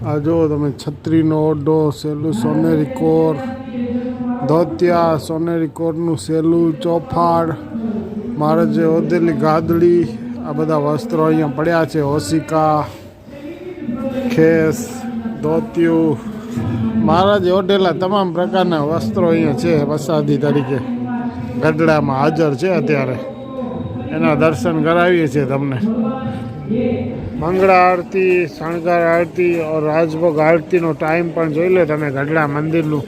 આ જો તમે છત્રીનો ઓઢો, સેલું સોનેરી કોર, ધોતિયા સોનેરી કોરનું સેલું, ચોફાડ, મહારાજે ઓઢેલી ગાદડી, આ બધા વસ્ત્રો અહીંયા પડ્યા છે. ઓશિકા, ખેસ, ધોતિયું, મહારાજે ઓઢેલા તમામ પ્રકારના વસ્ત્રો અહીંયા છે. પ્રસાદી તરીકે ગઢડામાં હાજર છે. અત્યારે એના દર્શન કરાવીએ છીએ તમને. મંગળા આરતી, શણગાર આરતી और રાજભોગ આરતીનો ટાઈમ પણ જોઈ લે તમે ગઢડા મંદિરનું.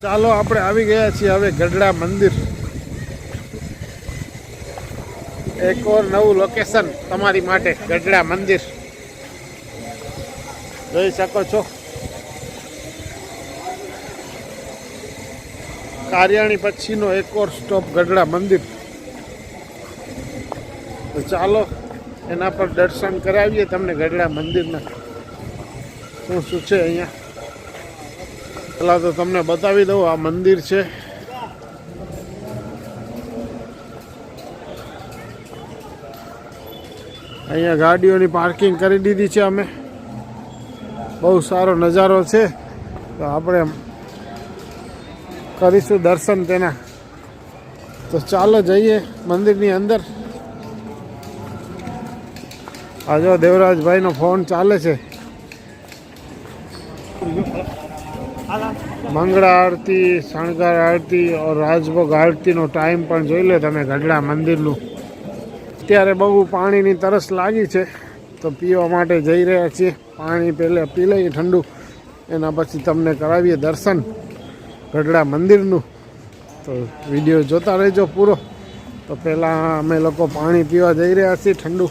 ચાલો આપણે આવી ગયા છીએ હવે ગઢડા મંદિર. એક ઓર નવું લોકેશન તમારી માટે ગઢડા મંદિર જોઈ શકો છો. કાર્યાણી પછીનો એક ઓર સ્ટોપ ગઢડા મંદિર. તો ચાલો એના પર દર્શન કરાવીએ તમને ગઢડા મંદિરના શું શું છે અહીંયા. પહેલાં તો તમને બતાવી દઉં આ મંદિર છે. અહીંયા ગાડીઓની પાર્કિંગ કરી દીધી છે અમે. બહુ સારો નજારો છે. તો આપણે કરીશું દર્શન તેના. તો ચાલો જઈએ મંદિરની અંદર. આ જો દેવરાજભાઈનો ફોન ચાલે છે. મંગળા આરતી, શણગાર આરતી और રાજભોગ આરતીનો ટાઈમ પણ જોઈ લે તમે ગઢડા મંદિરનું. અત્યારે બહુ પાણીની તરસ લાગી છે તો પીવા માટે જઈ રહ્યા છીએ. પાણી પહેલાં પી લઈએ ઠંડુ, એના પછી તમને કરાવીએ દર્શન ગઢડા મંદિરનું. તો વિડીયો જોતા રહેજો પૂરો. તો પહેલાં અમે લોકો પાણી પીવા જઈ રહ્યા છીએ ઠંડુ.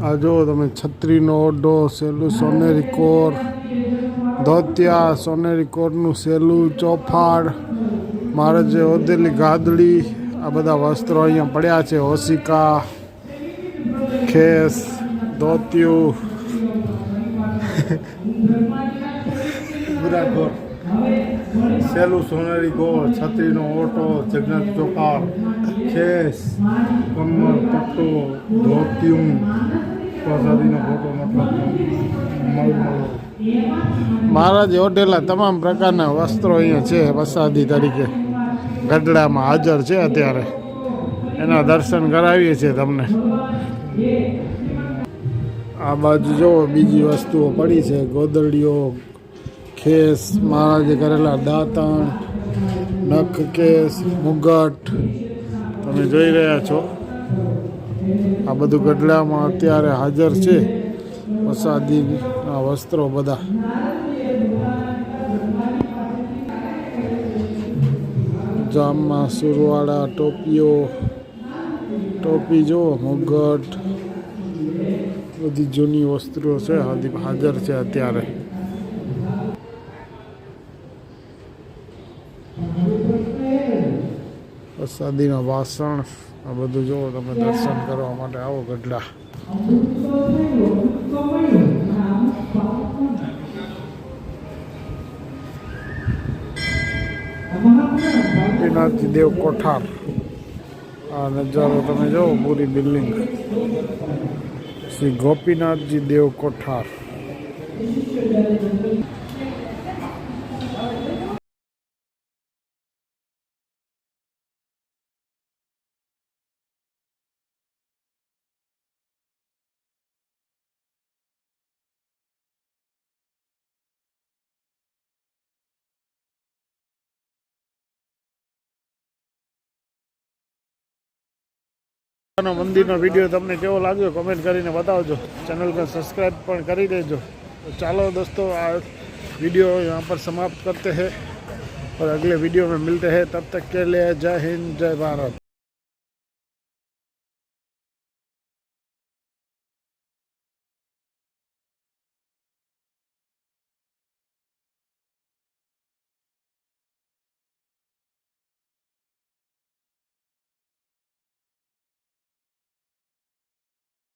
આ જો તમે છત્રીનો ઓઢો, સેલું સોનેરી કોર, ધોતિયા સોનેરી કોરનું સેલું, ચોફાડ, મહારાજે ઓઢેલી ગાદડી, આ બધા વસ્ત્રો અહીંયા પડ્યા છે. ઓશિકા, ખેસ, ધોતિયું, સેલું સોનેરી કોર, છત્રીનો ઓટો, જગન્નાથ ચોપાડ, ખેસ, કમર, પટ્ટો, ધોતિયું, પ્રસાદીનો ફોટો મહારાજે ઓઢેલા તમામ પ્રકારના વસ્ત્રો અહીંયા છે. પ્રસાદી તરીકે ગઢડામાં હાજર છે. અત્યારે એના દર્શન કરાવીએ છીએ તમને. આ બાજુ જુઓ બીજી વસ્તુઓ પડી છે. ગોદડીઓ, ખેસ, મહારાજે કરેલા દાંતણ, નખ કેસ, મુગટ તમે જોઈ રહ્યા છો. આ બધું ગઢડામાં અત્યારે હાજર છે. પ્રસાદીના વસ્ત્રો બધા. જામમાં સુરવાળા, ટોપીઓ, ટોપી જુઓ, મુગટ, બધી જૂની વસ્તુઓ છે હાજર છે અત્યારે. પ્રસાદીના વાસણ આ બધું જુઓ તમે. દર્શન કરવા માટે આવો ગઢડા. ગોપીનાથજી દેવ કોઠાર. આ નજારો તમે જુઓ. પૂરી બિલ્ડિંગ શ્રી ગોપીનાથજી દેવ કોઠાર. મંદિરનો વિડીયો તમને કેવો લાગ્યો કમેન્ટ કરીને બતાવજો, ચેનલ પર સब्सक्राइब પણ કરી દેજો। तो चलो दोस्तों, आज वीडियो यहाँ पर समाप्त करते हैं और अगले वीडियो में मिलते हैं। तब तक के लिए जय हिंद, जय भारत।